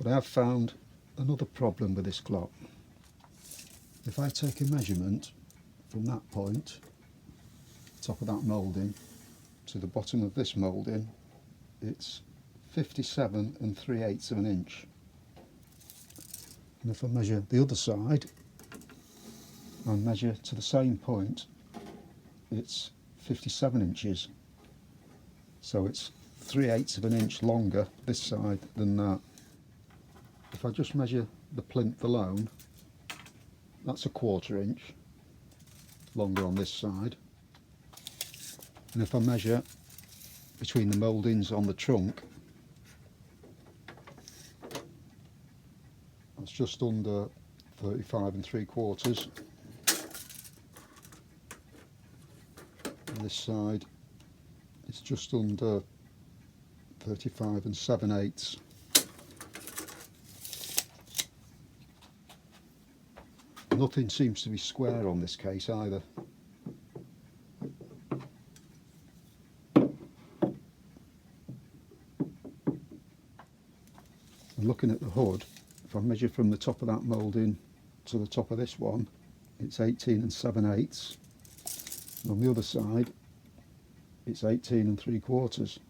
But I have found another problem with this clock. If I take a measurement from that point, top of that moulding, to the bottom of this moulding, it's 57 3/8 of an inch. And if I measure the other side and measure to the same point, it's 57 inches. So it's 3/8 of an inch longer this side than that. If I just measure the plinth alone, that's a 1/4 inch longer on this side. And if I measure between the mouldings on the trunk, that's just under 35 3/4. On this side, it's just under 35 7/8. Nothing seems to be square on this case either. And looking at the hood, if I measure from the top of that moulding to the top of this one, it's 18 7/8. And on the other side, it's 18 3/4.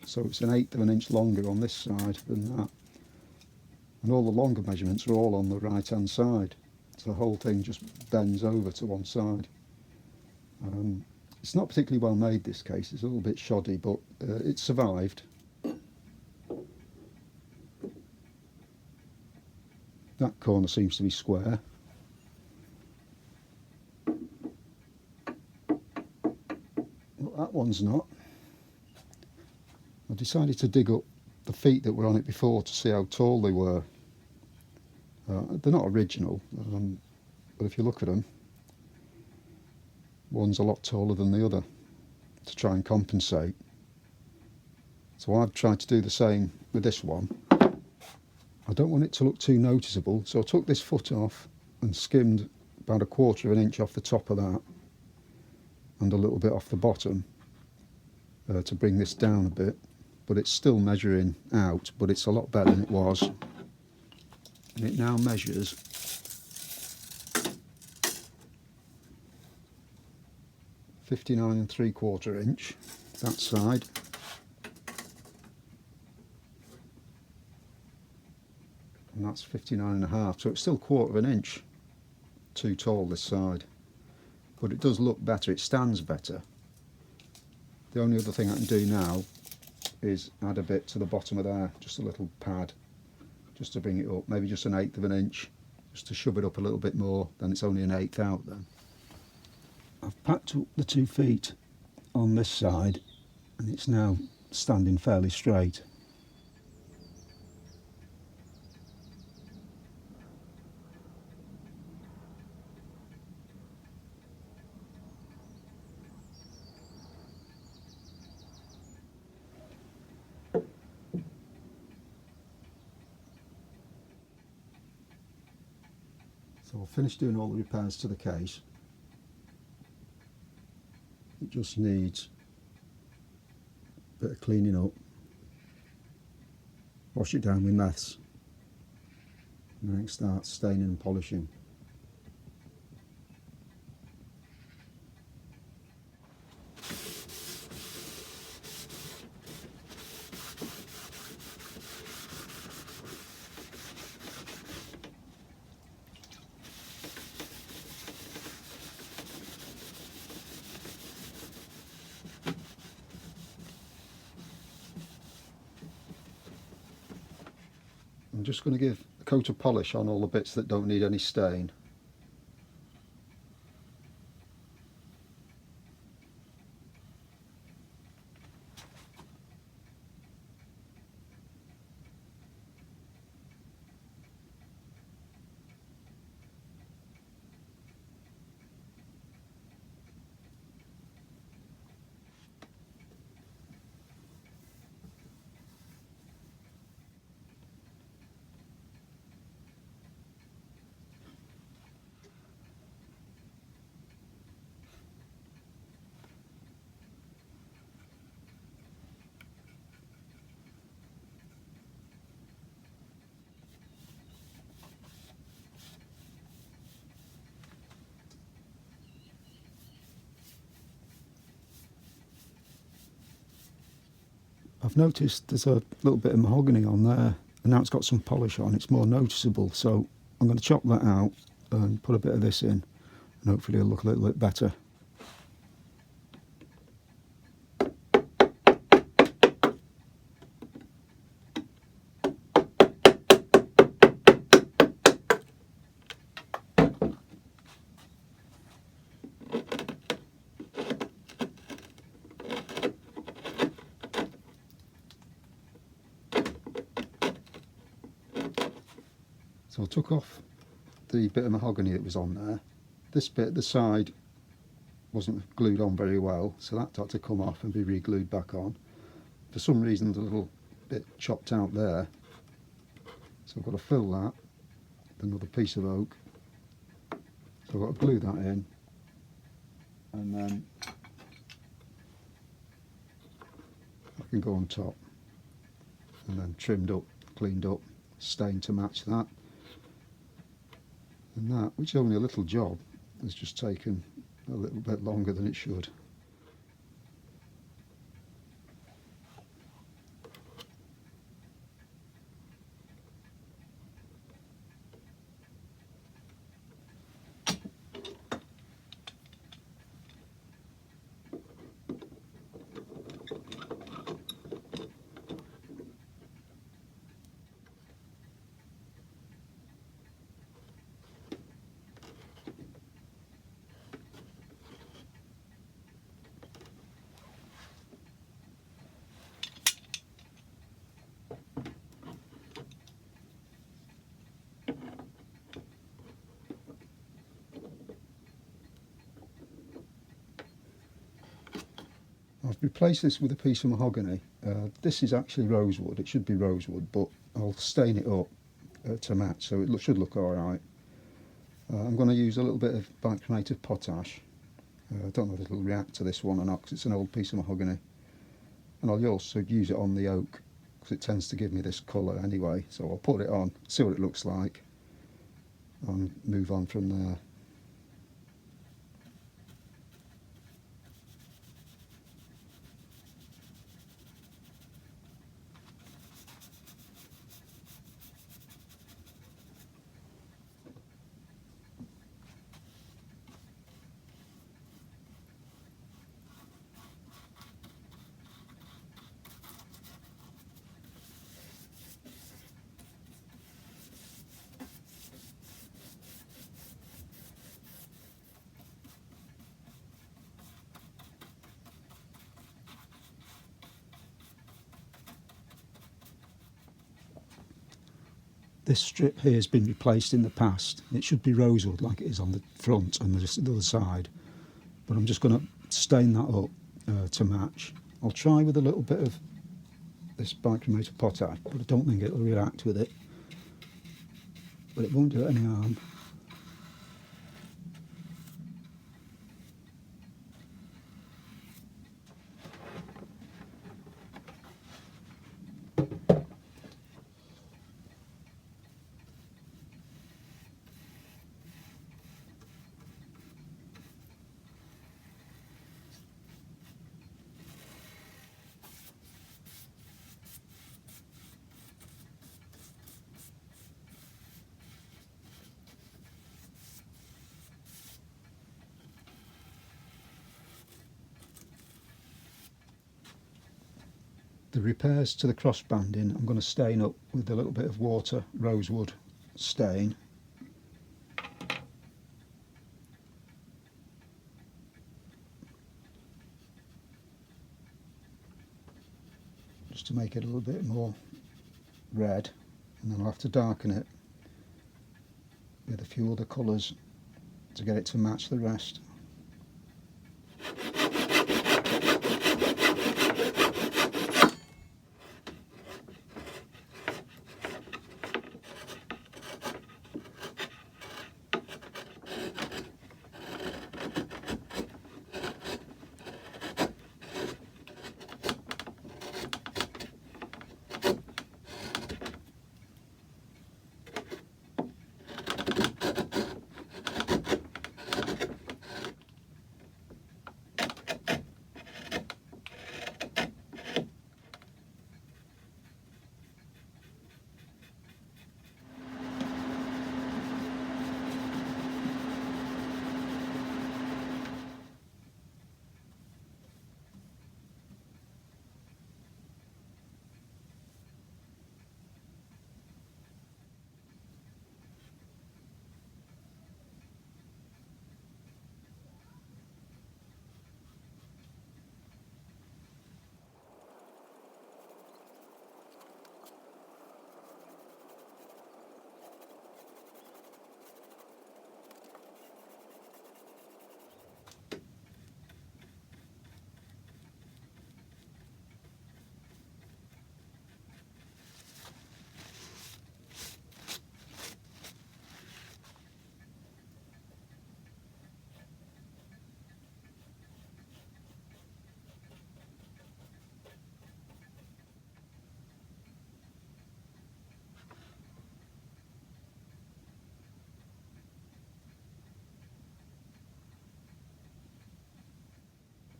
So it's 1/8 of an inch longer on this side than that. And all the longer measurements are all on the right hand side. So the whole thing just bends over to one side. It's not particularly well made, this case, it's a little bit shoddy, but it survived. That corner seems to be square. But that one's not. I decided to dig up the feet that were on it before to see how tall they were. They're not original, but if you look at them, one's a lot taller than the other to try and compensate. So I've tried to do the same with this one. I don't want it to look too noticeable, so I took this foot off and skimmed about 1/4 of an inch off the top of that and a little bit off the bottom to bring this down a bit. But it's still measuring out, but it's a lot better than it was. And it now measures 59 3/4 inch, that side. And that's 59 1/2, so it's still 1/4 of an inch too tall this side. But it does look better, it stands better. The only other thing I can do now is add a bit to the bottom of there, just a little pad, just to bring it up, maybe just 1/8 of an inch, just to shove it up a little bit more, then it's only 1/8 out then. I've packed up the 2 feet on this side and it's now standing fairly straight. So I'll finish doing all the repairs to the case. It just needs a bit of cleaning up, wash it down with meths, and then start staining and polishing. I'm just going to give a coat of polish on all the bits that don't need any stain. I've noticed there's a little bit of mahogany on there, and now it's got some polish on. It's more noticeable, so I'm going to chop that out and put a bit of this in, and hopefully it'll look a little bit better. So I took off the bit of mahogany that was on there. This bit, the side, wasn't glued on very well, so that had to come off and be re-glued back on. For some reason there's a little bit chopped out there, so I've got to fill that with another piece of oak. So I've got to glue that in, and then I can go on top, and then trimmed up, cleaned up, stained to match that. And that, which is only a little job, has just taken a little bit longer than it should. I've replaced this with a piece of mahogany. This is actually rosewood. It should be rosewood, but I'll stain it up to match, so it should look alright. I'm going to use a little bit of bicarbonate of potash. I don't know if it'll react to this one or not, because it's an old piece of mahogany. And I'll also use it on the oak, because it tends to give me this colour anyway. So I'll put it on, see what it looks like, and move on from there. This strip here has been replaced in the past. It should be rosewood like it is on the front and the other side, but I'm just going to stain that up to match. I'll try with a little bit of this bicarbonate of potash, but I don't think it'll react with it, but it won't do it any harm. The repairs to the crossbanding I'm going to stain up with a little bit of water rosewood stain. Just to make it a little bit more red, and then I'll have to darken it with a few other colours to get it to match the rest.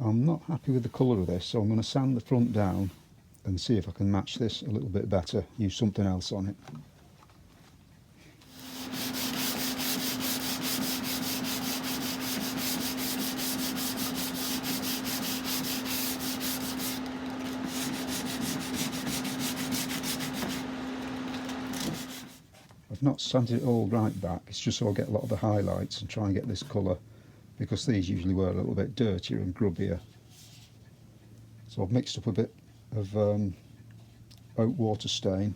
I'm not happy with the colour of this, so I'm going to sand the front down and see if I can match this a little bit better, use something else on it. I've not sanded it all right back, it's just so I get a lot of the highlights and try and get this colour, because these usually were a little bit dirtier and grubbier. So I've mixed up a bit of oak water stain.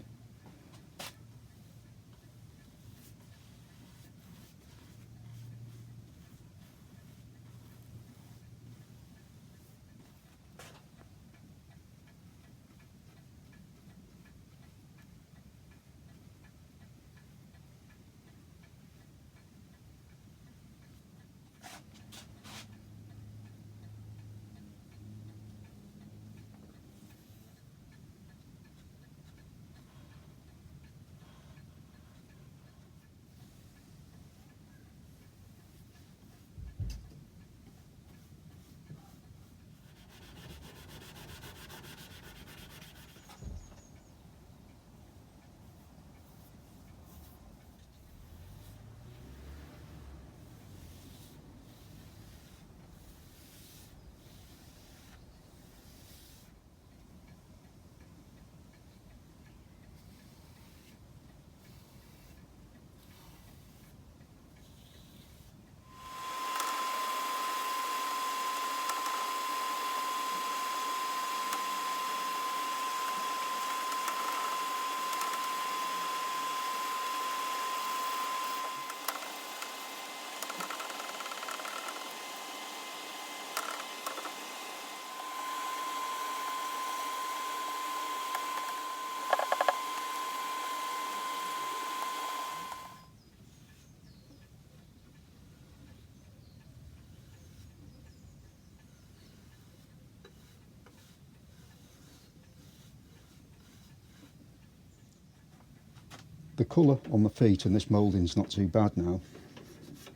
The colour on the feet and this moulding's not too bad now,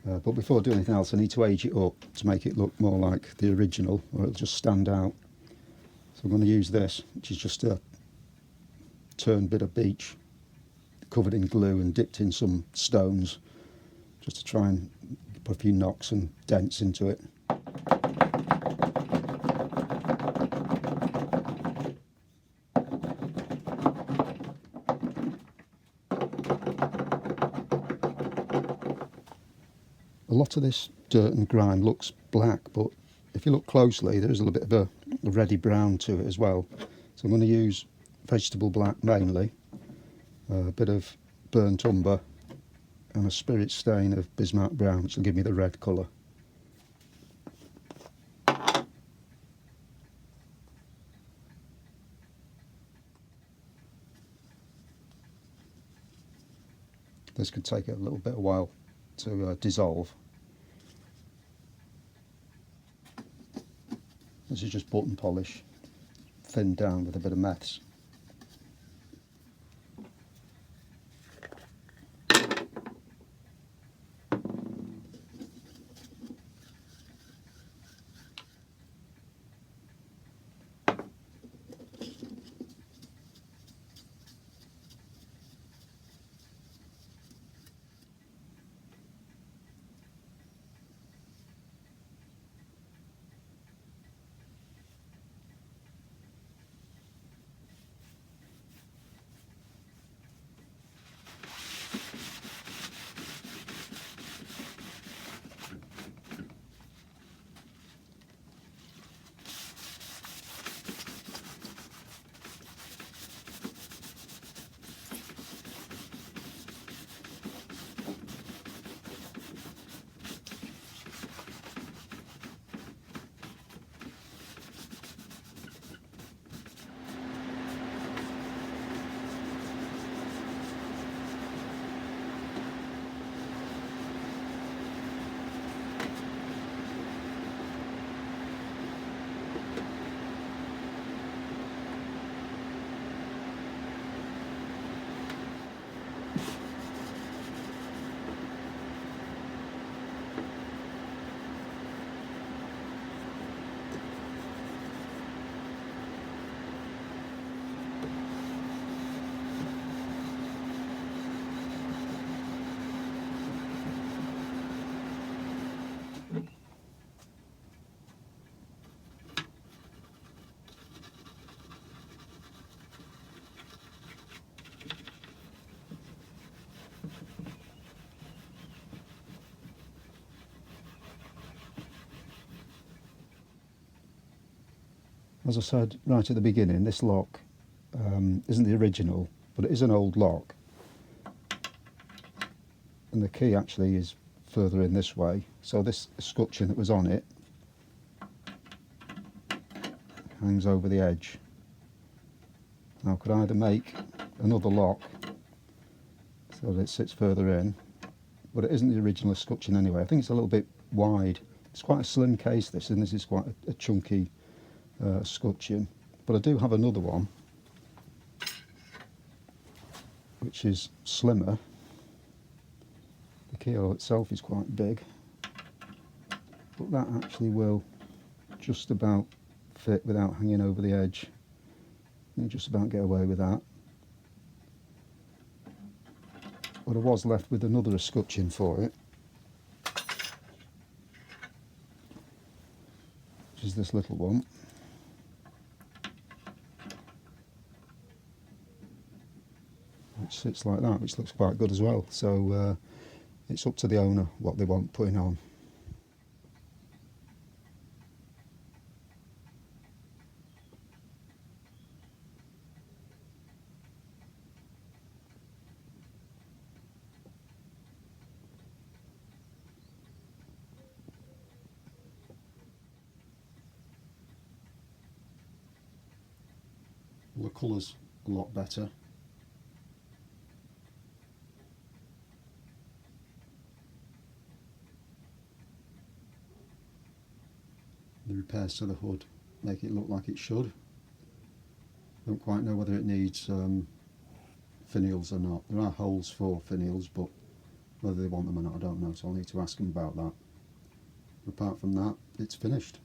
but before I do anything else I need to age it up to make it look more like the original, or it'll just stand out. So I'm going to use this, which is just a turned bit of beech covered in glue and dipped in some stones, just to try and put a few knocks and dents into it. A lot of this dirt and grime looks black, but if you look closely there is a little bit of a reddy brown to it as well. So I'm going to use vegetable black mainly, a bit of burnt umber and a spirit stain of Bismarck brown, which will give me the red colour. This could take a little bit of while to dissolve. This is just button polish, thinned down with a bit of meths. As I said right at the beginning, this lock isn't the original, but it is an old lock, and the key actually is further in this way, so this escutcheon that was on it hangs over the edge. Now I could either make another lock so that it sits further in, but it isn't the original escutcheon anyway. I think it's a little bit wide. It's quite a slim case this, and this is quite a chunky escutcheon. But I do have another one which is slimmer. The keyhole itself is quite big, but that actually will just about fit without hanging over the edge. You can just about get away with that. But I was left with another escutcheon for it, which is this little one. Which sits like that, which looks quite good as well. So it's up to the owner what they want putting on. Well, the colour's a lot better. The repairs to the hood make it look like it should. Don't quite know whether it needs finials or not. There are holes for finials, but whether they want them or not I don't know, so I'll need to ask them about that. Apart from that, it's finished.